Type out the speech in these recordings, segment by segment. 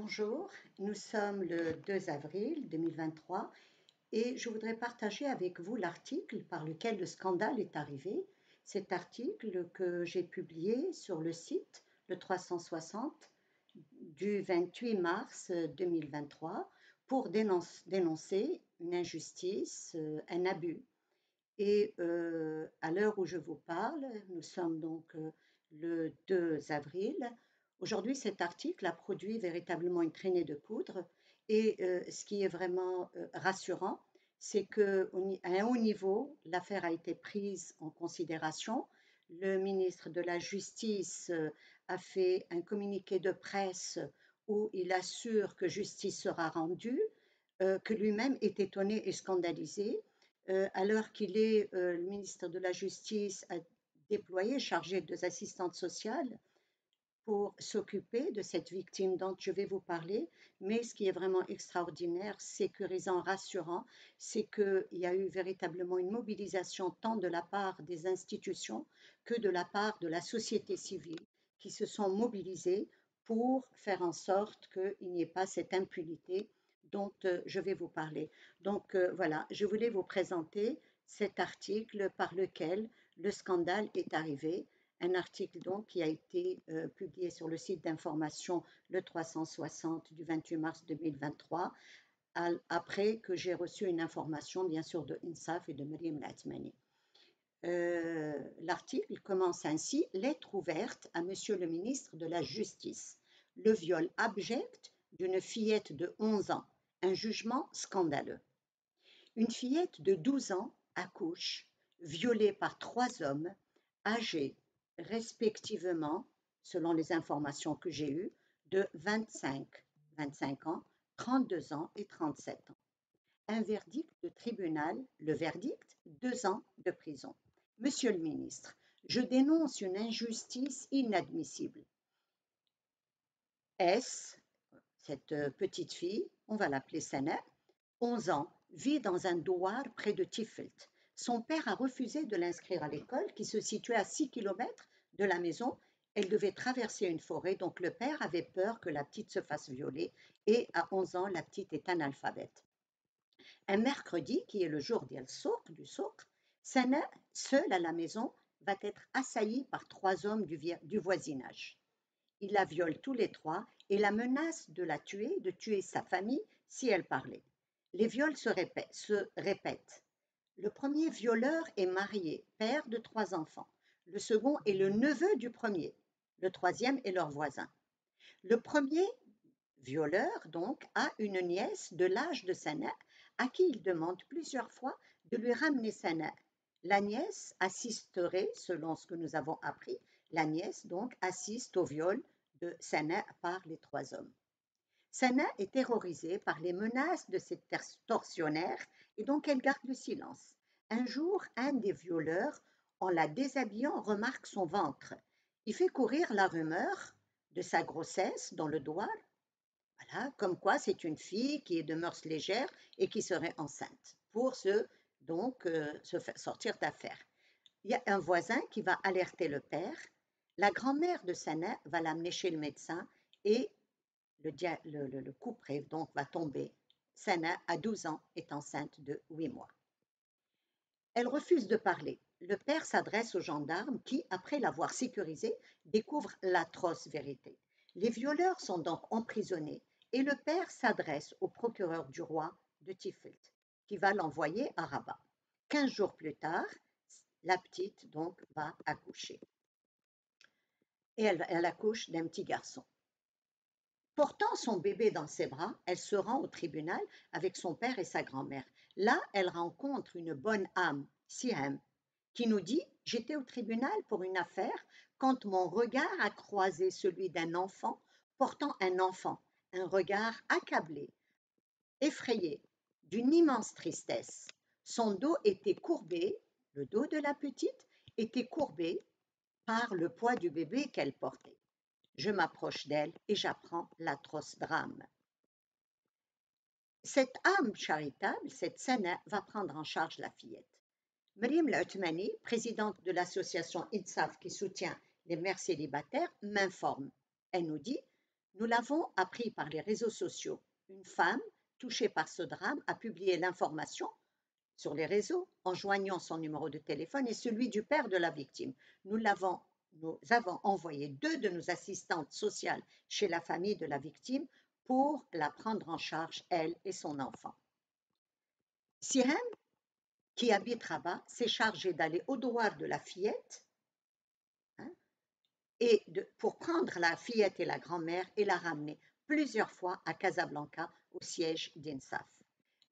Bonjour, nous sommes le 2 avril 2023 et je voudrais partager avec vous l'article par lequel le scandale est arrivé. Cet article que j'ai publié sur le site le 360 du 28 mars 2023 pour dénoncer une injustice, un abus. Et à l'heure où je vous parle, nous sommes donc le 2 avril. Aujourd'hui, cet article a produit véritablement une traînée de poudre. Et ce qui est vraiment rassurant, c'est qu'à un haut niveau, l'affaire a été prise en considération. Le ministre de la Justice a fait un communiqué de presse où il assure que justice sera rendue, que lui-même est étonné et scandalisé à l'heure qu'il est, le ministre de la Justice a déployé, chargé deux assistantes sociales pour s'occuper de cette victime dont je vais vous parler. Mais ce qui est vraiment extraordinaire, sécurisant, rassurant, c'est qu'il y a eu véritablement une mobilisation tant de la part des institutions que de la part de la société civile qui se sont mobilisées pour faire en sorte qu'il n'y ait pas cette impunité dont je vais vous parler. Donc voilà, je voulais vous présenter cet article par lequel le scandale est arrivé, un article donc qui a été publié sur le site d'information le 360 du 28 mars 2023, après que j'ai reçu une information bien sûr de INSAF et de Mariam Latmani. L'article commence ainsi: lettre ouverte à Monsieur le ministre de la Justice. Le viol abject d'une fillette de 11 ans. Un jugement scandaleux. Une fillette de 12 ans accouche, violée par trois hommes, âgés respectivement, selon les informations que j'ai eues, de 25 ans, 32 ans et 37 ans. Un verdict de tribunal, le verdict, 2 ans de prison. Monsieur le ministre, je dénonce une injustice inadmissible. S, cette petite fille, on va l'appeler Sana, 11 ans, vit dans un douar près de Tifelt. Son père a refusé de l'inscrire à l'école qui se situait à 6 kilomètres de la maison. Elle devait traverser une forêt, donc le père avait peur que la petite se fasse violer et à 11 ans, la petite est analphabète. Un mercredi, qui est le jour du souk, Sana, seule à la maison, va être assaillie par trois hommes du voisinage. Ils la violent tous les trois et la menacent de la tuer, de tuer sa famille si elle parlait. Les viols se répètent. Le premier violeur est marié, père de trois enfants. Le second est le neveu du premier. Le troisième est leur voisin. Le premier violeur, donc, a une nièce de l'âge de Sana à qui il demande plusieurs fois de lui ramener Sana. La nièce assisterait, selon ce que nous avons appris, la nièce donc assiste au viol de Sana par les trois hommes. Sana est terrorisée par les menaces de ces tortionnaires et donc elle garde le silence. Un jour, un des violeurs, en la déshabillant, remarque son ventre. Il fait courir la rumeur de sa grossesse dans le doigt. Voilà, comme quoi c'est une fille qui est de mœurs légères et qui serait enceinte pour se faire sortir d'affaire. Il y a un voisin qui va alerter le père. La grand-mère de Sana va l'amener chez le médecin et le couperet donc va tomber. Sana, à 12 ans, est enceinte de 8 mois. Elle refuse de parler. Le père s'adresse aux gendarmes qui, après l'avoir sécurisée, découvrent l'atroce vérité. Les violeurs sont donc emprisonnés et le père s'adresse au procureur du roi de Tifelt, qui va l'envoyer à Rabat. 15 jours plus tard, la petite donc va accoucher. Et elle accouche d'un petit garçon. Portant son bébé dans ses bras, elle se rend au tribunal avec son père et sa grand-mère. Là, elle rencontre une bonne âme, Siam, qui nous dit: j'étais au tribunal pour une affaire quand mon regard a croisé celui d'un enfant portant un enfant, un regard accablé, effrayé, d'une immense tristesse. Son dos était courbé, le dos de la petite était courbé par le poids du bébé qu'elle portait. Je m'approche d'elle et j'apprends l'atroce drame. Cette âme charitable, cette Sana, va prendre en charge la fillette. Mariam Latmani, présidente de l'association INSAF qui soutient les mères célibataires, m'informe. Elle nous dit: Nous l'avons appris par les réseaux sociaux. Une femme touchée par ce drame a publié l'information sur les réseaux en joignant son numéro de téléphone et celui du père de la victime. Nous avons envoyé 2 de nos assistantes sociales chez la famille de la victime pour la prendre en charge, elle et son enfant. Sihem, qui habite Rabat, s'est chargé d'aller au douar de la fillette, hein, pour prendre la fillette et la grand-mère et la ramener plusieurs fois à Casablanca, au siège d'INSAF.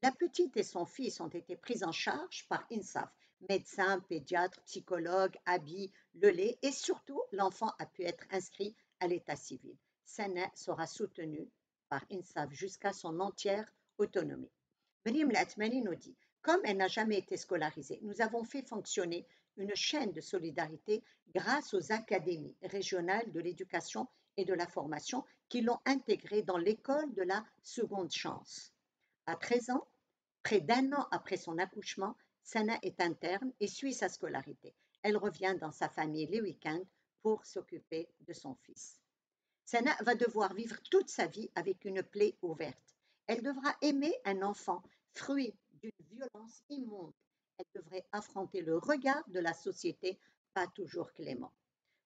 La petite et son fils ont été pris en charge par INSAF, médecins, pédiatres, psychologues, habits, le lait, et surtout, l'enfant a pu être inscrit à l'état civil. Sana sera soutenu par INSAF jusqu'à son entière autonomie. Maryam Latmani nous dit, comme elle n'a jamais été scolarisée, nous avons fait fonctionner une chaîne de solidarité grâce aux académies régionales de l'éducation et de la formation qui l'ont intégrée dans l'école de la seconde chance. À 13 ans, près d'1 an après son accouchement, Sana est interne et suit sa scolarité. Elle revient dans sa famille les week-ends pour s'occuper de son fils. Sana va devoir vivre toute sa vie avec une plaie ouverte. Elle devra aimer un enfant, fruit d'une violence immonde. Elle devrait affronter le regard de la société, pas toujours clément.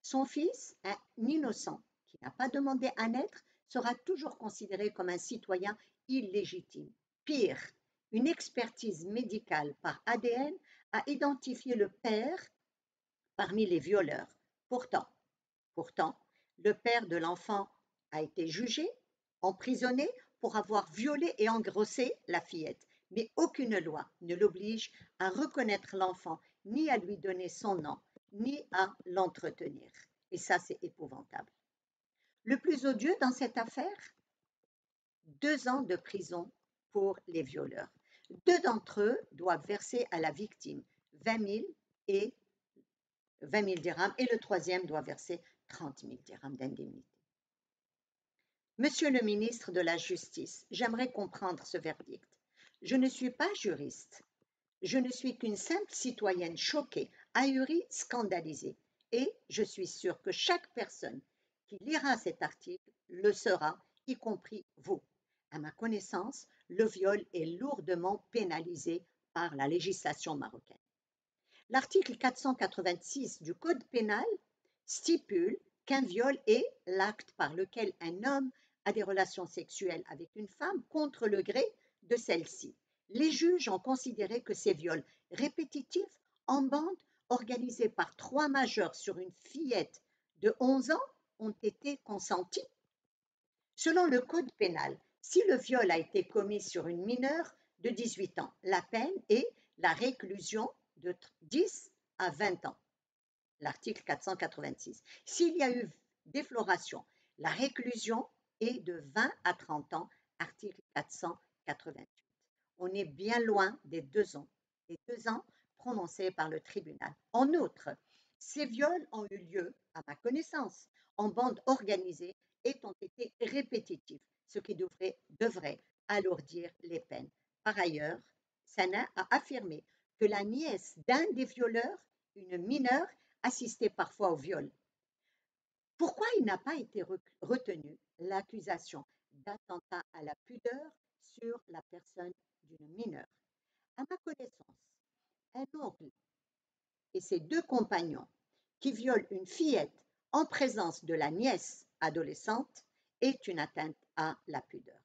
Son fils, un innocent qui n'a pas demandé à naître, sera toujours considéré comme un citoyen illégitime. Pire, une expertise médicale par ADN a identifié le père parmi les violeurs. Pourtant, le père de l'enfant a été jugé, emprisonné pour avoir violé et engrossé la fillette. Mais aucune loi ne l'oblige à reconnaître l'enfant, ni à lui donner son nom, ni à l'entretenir. Et ça, c'est épouvantable. Le plus odieux dans cette affaire, 2 ans de prison pour les violeurs. 2 d'entre eux doivent verser à la victime 20 000 et 20 000 dirhams et le troisième doit verser 30 000 dirhams d'indemnité. Monsieur le ministre de la Justice, j'aimerais comprendre ce verdict. Je ne suis pas juriste. Je ne suis qu'une simple citoyenne choquée, ahurie, scandalisée. Et je suis sûre que chaque personne qui lira cet article le sera, y compris vous. À ma connaissance, le viol est lourdement pénalisé par la législation marocaine. L'article 486 du Code pénal stipule qu'un viol est l'acte par lequel un homme a des relations sexuelles avec une femme contre le gré de celle-ci. Les juges ont considéré que ces viols répétitifs en bande, organisés par 3 majeurs sur une fillette de 11 ans, ont été consentis. Selon le Code pénal, si le viol a été commis sur une mineure de 18 ans, la peine est la réclusion de 10 à 20 ans. L'article 486. S'il y a eu défloration, la réclusion est de 20 à 30 ans, article 488. On est bien loin des 2 ans, prononcés par le tribunal. En outre, ces viols ont eu lieu, à ma connaissance, en bande organisée et ont été répétitifs, ce qui devrait alourdir les peines. Par ailleurs, Sana a affirmé que la nièce d'un des violeurs, une mineure, assistait parfois au viol. Pourquoi il n'a pas été retenu l'accusation d'attentat à la pudeur sur la personne d'une mineure? À ma connaissance, un oncle et ses 2 compagnons qui violent une fillette en présence de la nièce adolescente est une atteinte à la pudeur,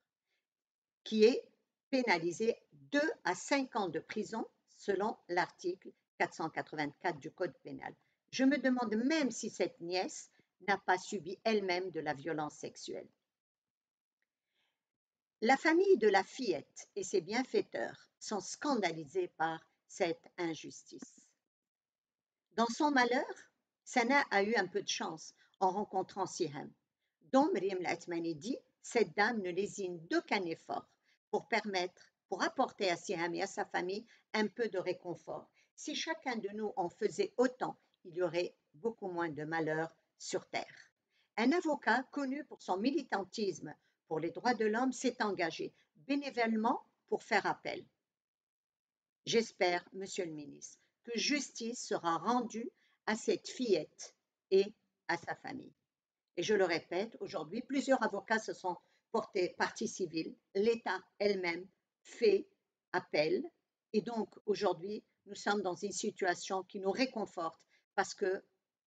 qui est pénalisée 2 à 5 ans de prison selon l'article 484 du Code pénal. Je me demande même si cette nièce n'a pas subi elle-même de la violence sexuelle. La famille de la fillette et ses bienfaiteurs sont scandalisés par cette injustice. Dans son malheur, Sana a eu un peu de chance en rencontrant Sihem, dont Maryam Latmani dit cette dame ne lésine d'aucun effort pour apporter à Sihem et à sa famille un peu de réconfort. Si chacun de nous en faisait autant, il y aurait beaucoup moins de malheurs sur terre. Un avocat connu pour son militantisme pour les droits de l'homme s'est engagé bénévolement pour faire appel. J'espère, Monsieur le ministre, que justice sera rendue à cette fillette et à sa famille. Et je le répète, aujourd'hui, plusieurs avocats se sont portés partie civile. L'État elle-même fait appel. Et donc, aujourd'hui, nous sommes dans une situation qui nous réconforte parce que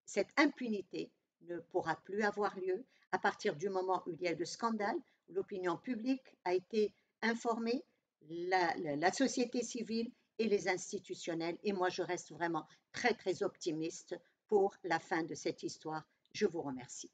cette impunité ne pourra plus avoir lieu à partir du moment où il y a eu le scandale, où l'opinion publique a été informée, la société civile et les institutionnels. Et moi, je reste vraiment très, très optimiste pour la fin de cette histoire. Je vous remercie.